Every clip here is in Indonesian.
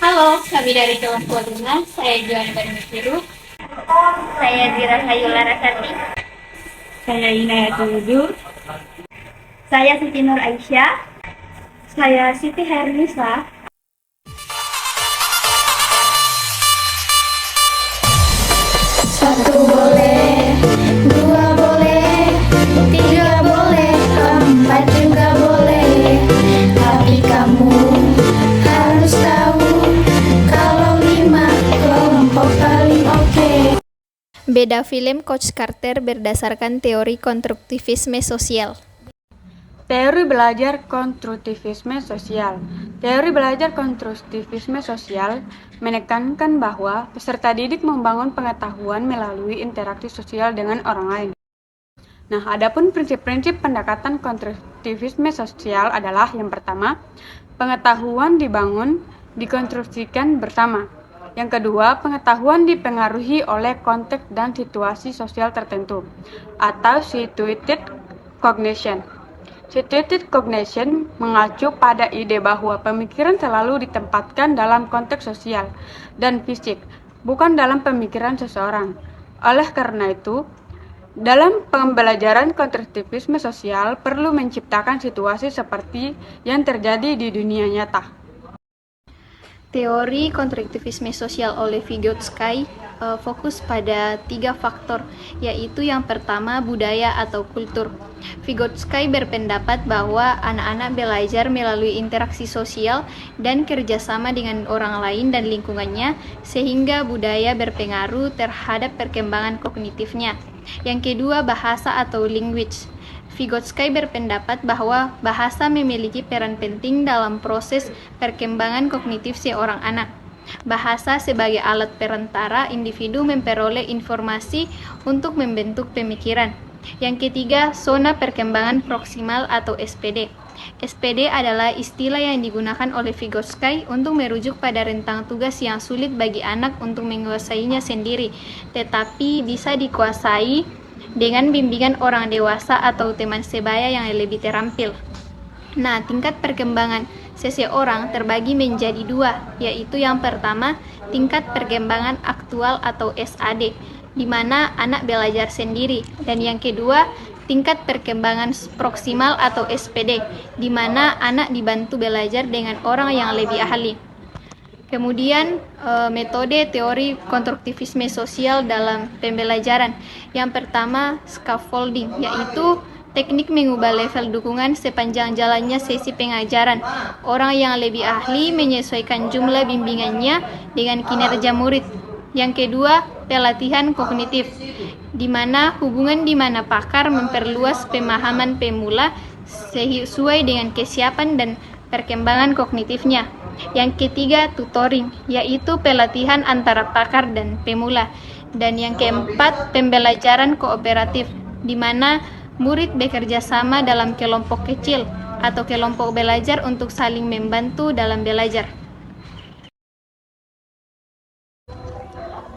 Halo, kami dari kelas 25, saya Joan Banisiru. Saya Dira Sayula Rasati. Saya Inayatul Ludur. Saya Siti Nur Aisyah. Saya Siti Hernisa. Satu boleh, dua boleh, tiga boleh, empat juga boleh. Tapi kamu harus tahu kalau lima kelompok paling oke. Beda film Coach Carter berdasarkan teori konstruktivisme sosial. Teori belajar konstruktivisme sosial. Teori belajar konstruktivisme sosial menekankan bahwa peserta didik membangun pengetahuan melalui interaksi sosial dengan orang lain. Nah, adapun prinsip-prinsip pendekatan konstruktivisme sosial adalah yang pertama, pengetahuan dibangun, dikonstruksikan bersama. Yang kedua, pengetahuan dipengaruhi oleh konteks dan situasi sosial tertentu, atau situated cognition. Situated cognition mengacu pada ide bahwa pemikiran selalu ditempatkan dalam konteks sosial dan fisik, bukan dalam pemikiran seseorang. Oleh karena itu, dalam pembelajaran konstruktivisme sosial perlu menciptakan situasi seperti yang terjadi di dunia nyata. Teori konstruktivisme sosial oleh Vygotsky fokus pada 3 faktor, yaitu yang pertama budaya atau kultur. Vygotsky berpendapat bahwa anak-anak belajar melalui interaksi sosial dan kerjasama dengan orang lain dan lingkungannya, sehingga budaya berpengaruh terhadap perkembangan kognitifnya. Yang kedua, bahasa atau language. Vygotsky berpendapat bahwa bahasa memiliki peran penting dalam proses perkembangan kognitif seorang anak. Bahasa sebagai alat perantara individu memperoleh informasi untuk membentuk pemikiran. Yang ketiga, zona perkembangan proksimal atau SPD. SPD adalah istilah yang digunakan oleh Vygotsky untuk merujuk pada rentang tugas yang sulit bagi anak untuk menguasainya sendiri, tetapi bisa dikuasai dengan bimbingan orang dewasa atau teman sebaya yang lebih terampil. Nah, tingkat perkembangan seseorang terbagi menjadi 2, yaitu yang pertama, tingkat perkembangan aktual atau SAD, di mana anak belajar sendiri, dan yang kedua, tingkat perkembangan proksimal atau SPD, di mana anak dibantu belajar dengan orang yang lebih ahli. Kemudian metode teori konstruktivisme sosial dalam pembelajaran. Yang pertama, scaffolding, yaitu teknik mengubah level dukungan sepanjang jalannya sesi pengajaran. Orang yang lebih ahli menyesuaikan jumlah bimbingannya dengan kinerja murid. Yang kedua, pelatihan kognitif, di mana hubungan di mana pakar memperluas pemahaman pemula sesuai dengan kesiapan dan perkembangan kognitifnya. Yang ketiga, tutoring, yaitu pelatihan antara pakar dan pemula. Dan yang keempat, pembelajaran kooperatif, di mana murid bekerja sama dalam kelompok kecil atau kelompok belajar untuk saling membantu dalam belajar.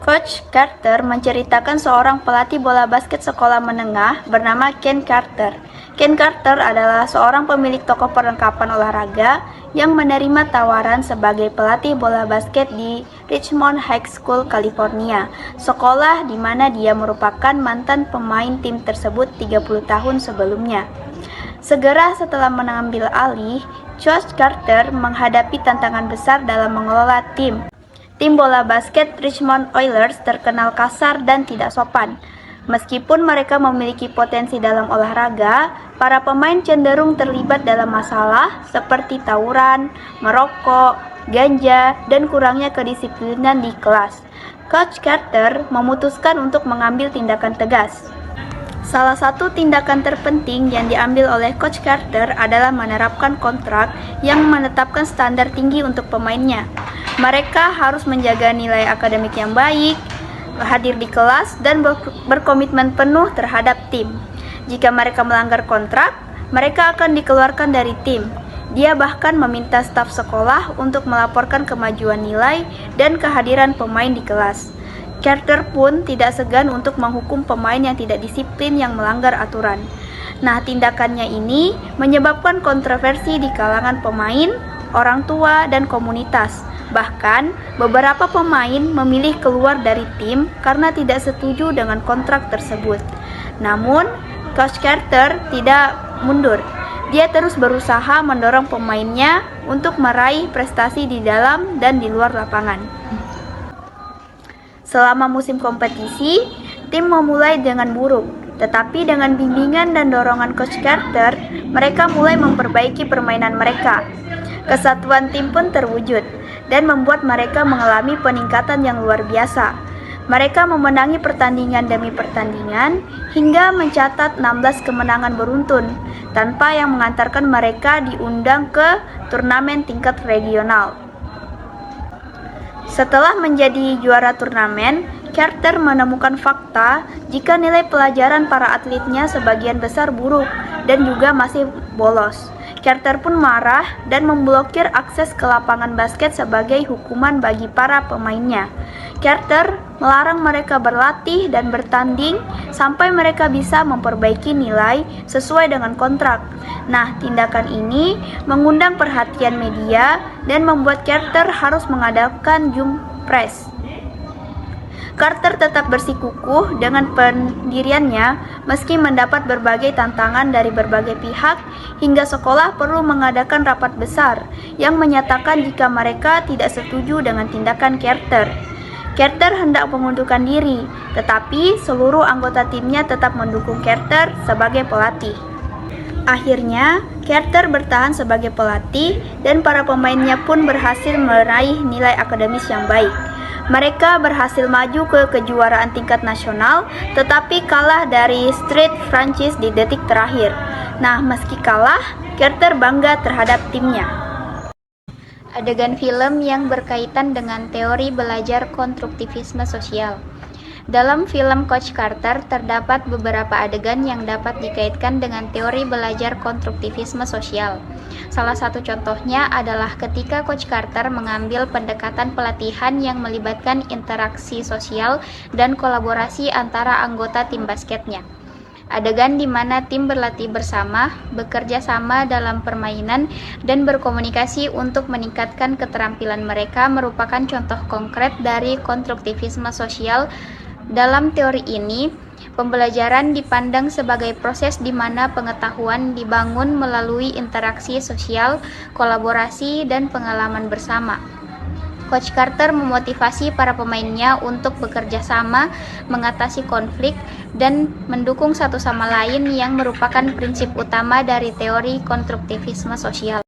Coach Carter menceritakan seorang pelatih bola basket sekolah menengah bernama Ken Carter. Ken Carter adalah seorang pemilik toko perlengkapan olahraga yang menerima tawaran sebagai pelatih bola basket di Richmond High School, California, sekolah di mana dia merupakan mantan pemain tim tersebut 30 tahun sebelumnya. Segera setelah mengambil alih, Coach Carter menghadapi tantangan besar dalam mengelola tim. Tim bola basket Richmond Oilers terkenal kasar dan tidak sopan. Meskipun mereka memiliki potensi dalam olahraga, para pemain cenderung terlibat dalam masalah seperti tawuran, merokok, ganja, dan kurangnya kedisiplinan di kelas. Coach Carter memutuskan untuk mengambil tindakan tegas. Salah satu tindakan terpenting yang diambil oleh Coach Carter adalah menerapkan kontrak yang menetapkan standar tinggi untuk pemainnya. Mereka harus menjaga nilai akademik yang baik, hadir di kelas, dan berkomitmen penuh terhadap tim. Jika mereka melanggar kontrak, mereka akan dikeluarkan dari tim. Dia bahkan meminta staf sekolah untuk melaporkan kemajuan nilai dan kehadiran pemain di kelas. Carter pun tidak segan untuk menghukum pemain yang tidak disiplin yang melanggar aturan. Nah, tindakannya ini menyebabkan kontroversi di kalangan pemain, orang tua, dan komunitas. Bahkan, beberapa pemain memilih keluar dari tim karena tidak setuju dengan kontrak tersebut. Namun, Coach Carter tidak mundur. Dia terus berusaha mendorong pemainnya untuk meraih prestasi di dalam dan di luar lapangan. Selama musim kompetisi, tim memulai dengan buruk, tetapi dengan bimbingan dan dorongan Coach Carter, mereka mulai memperbaiki permainan mereka. Kesatuan tim pun terwujud dan membuat mereka mengalami peningkatan yang luar biasa. Mereka memenangi pertandingan demi pertandingan hingga mencatat 16 kemenangan beruntun, tanpa yang mengantarkan mereka diundang ke turnamen tingkat regional. Setelah menjadi juara turnamen, Carter menemukan fakta jika nilai pelajaran para atletnya sebagian besar buruk dan juga masih bolos. Carter pun marah dan memblokir akses ke lapangan basket sebagai hukuman bagi para pemainnya. Carter melarang mereka berlatih dan bertanding sampai mereka bisa memperbaiki nilai sesuai dengan kontrak. Nah, tindakan ini mengundang perhatian media dan membuat Carter harus mengadakan jump press. Carter tetap bersikukuh dengan pendiriannya meski mendapat berbagai tantangan dari berbagai pihak hingga sekolah perlu mengadakan rapat besar yang menyatakan jika mereka tidak setuju dengan tindakan Carter. Carter hendak mengundurkan diri, tetapi seluruh anggota timnya tetap mendukung Carter sebagai pelatih. Akhirnya, Carter bertahan sebagai pelatih dan para pemainnya pun berhasil meraih nilai akademis yang baik. Mereka berhasil maju ke kejuaraan tingkat nasional, tetapi kalah dari Street Franchise di detik terakhir. Nah, meski kalah, Carter bangga terhadap timnya. Adegan film yang berkaitan dengan teori belajar konstruktivisme sosial. Dalam film Coach Carter terdapat beberapa adegan yang dapat dikaitkan dengan teori belajar konstruktivisme sosial. Salah satu contohnya adalah ketika Coach Carter mengambil pendekatan pelatihan yang melibatkan interaksi sosial dan kolaborasi antara anggota tim basketnya. Adegan di mana tim berlatih bersama, bekerja sama dalam permainan, dan berkomunikasi untuk meningkatkan keterampilan mereka merupakan contoh konkret dari konstruktivisme sosial. Dalam teori ini, pembelajaran dipandang sebagai proses di mana pengetahuan dibangun melalui interaksi sosial, kolaborasi, dan pengalaman bersama. Coach Carter memotivasi para pemainnya untuk bekerja sama, mengatasi konflik, dan mendukung satu sama lain yang merupakan prinsip utama dari teori konstruktivisme sosial.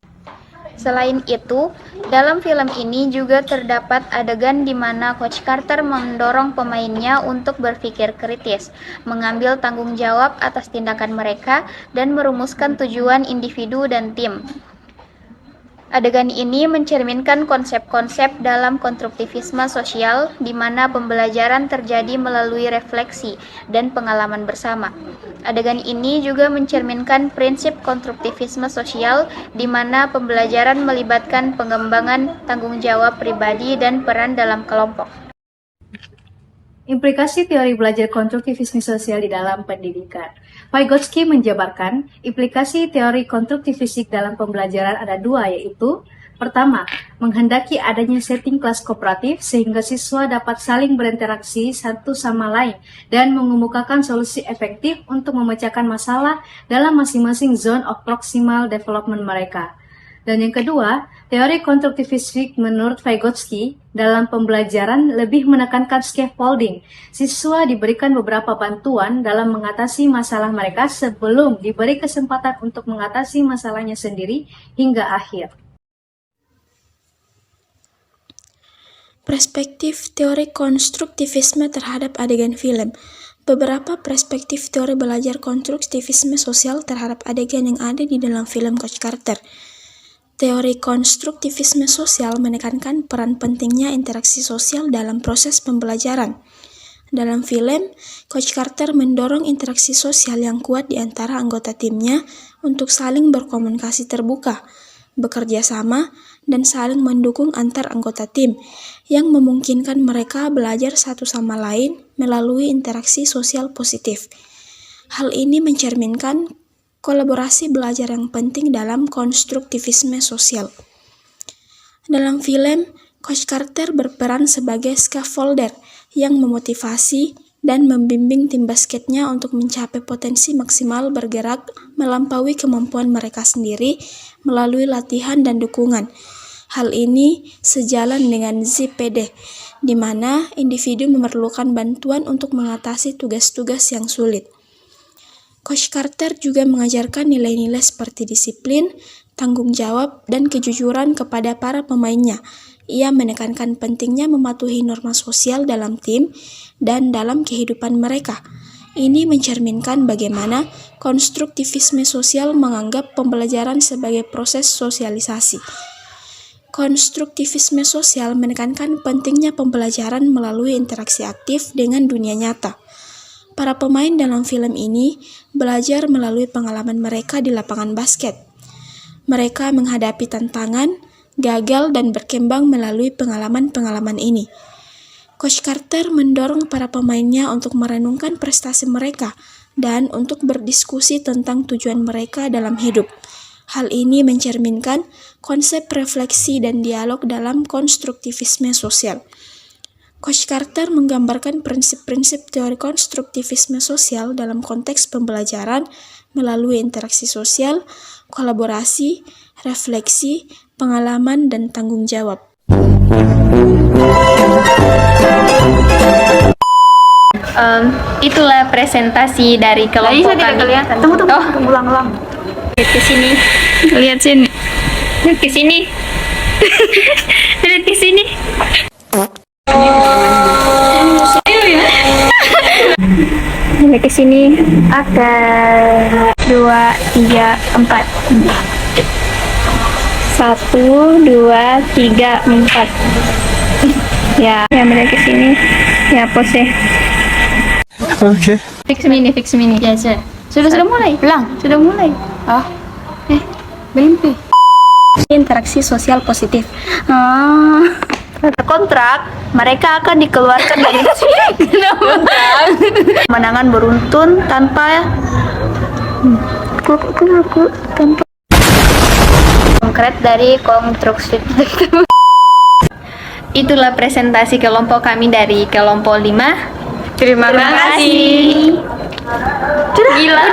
Selain itu, dalam film ini juga terdapat adegan di mana Coach Carter mendorong pemainnya untuk berpikir kritis, mengambil tanggung jawab atas tindakan mereka, dan merumuskan tujuan individu dan tim. Adegan ini mencerminkan konsep-konsep dalam konstruktivisme sosial di mana pembelajaran terjadi melalui refleksi dan pengalaman bersama. Adegan ini juga mencerminkan prinsip konstruktivisme sosial di mana pembelajaran melibatkan pengembangan tanggung jawab pribadi dan peran dalam kelompok. Implikasi teori belajar konstruktivisme sosial di dalam pendidikan. Vygotsky menjabarkan implikasi teori konstruktivistik dalam pembelajaran ada dua, yaitu pertama, menghendaki adanya setting kelas kooperatif sehingga siswa dapat saling berinteraksi satu sama lain dan mengemukakan solusi efektif untuk memecahkan masalah dalam masing-masing zone of proximal development mereka. Dan yang kedua, teori konstruktivistik menurut Vygotsky dalam pembelajaran lebih menekankan scaffolding. Siswa diberikan beberapa bantuan dalam mengatasi masalah mereka sebelum diberi kesempatan untuk mengatasi masalahnya sendiri hingga akhir. Perspektif teori konstruktivisme terhadap adegan film. Beberapa perspektif teori belajar konstruktivisme sosial terhadap adegan yang ada di dalam film Coach Carter. Teori konstruktivisme sosial menekankan peran pentingnya interaksi sosial dalam proses pembelajaran. Dalam film, Coach Carter mendorong interaksi sosial yang kuat di antara anggota timnya untuk saling berkomunikasi terbuka, bekerja sama, dan saling mendukung antar anggota tim, yang memungkinkan mereka belajar satu sama lain melalui interaksi sosial positif. Hal ini mencerminkan kolaborasi belajar yang penting dalam konstruktivisme sosial. Dalam film, Coach Carter berperan sebagai scaffolder yang memotivasi dan membimbing tim basketnya untuk mencapai potensi maksimal bergerak melampaui kemampuan mereka sendiri melalui latihan dan dukungan. Hal ini sejalan dengan ZPD, di mana individu memerlukan bantuan untuk mengatasi tugas-tugas yang sulit. Coach Carter juga mengajarkan nilai-nilai seperti disiplin, tanggung jawab, dan kejujuran kepada para pemainnya. Ia menekankan pentingnya mematuhi norma sosial dalam tim dan dalam kehidupan mereka. Ini mencerminkan bagaimana konstruktivisme sosial menganggap pembelajaran sebagai proses sosialisasi. Konstruktivisme sosial menekankan pentingnya pembelajaran melalui interaksi aktif dengan dunia nyata. Para pemain dalam film ini belajar melalui pengalaman mereka di lapangan basket. Mereka menghadapi tantangan, gagal, dan berkembang melalui pengalaman-pengalaman ini. Coach Carter mendorong para pemainnya untuk merenungkan prestasi mereka dan untuk berdiskusi tentang tujuan mereka dalam hidup. Hal ini mencerminkan konsep refleksi dan dialog dalam konstruktivisme sosial. Coach Carter menggambarkan prinsip-prinsip teori konstruktivisme sosial dalam konteks pembelajaran melalui interaksi sosial, kolaborasi, refleksi, pengalaman, dan tanggung jawab. Itulah presentasi dari kelompok kami. Tunggu, ulang. Lihat ke sini. Lihat sini. Lihat ke sini. Lihat ke sini. Lihat ke sini. Oke. 2, 3, 4. 1, 2, 3, 4. Ya, melihat ke sini. Ya, pose. Oke. Fix mini. Ya, Cek. Sudah mulai. Sudah mulai. Berhenti. Interaksi sosial positif. Kontrak, mereka akan dikeluarkan dari kemenangan beruntun tanpa konkret dari konstruksi. Itulah presentasi kelompok kami dari kelompok 5. Terima kasih. Gila.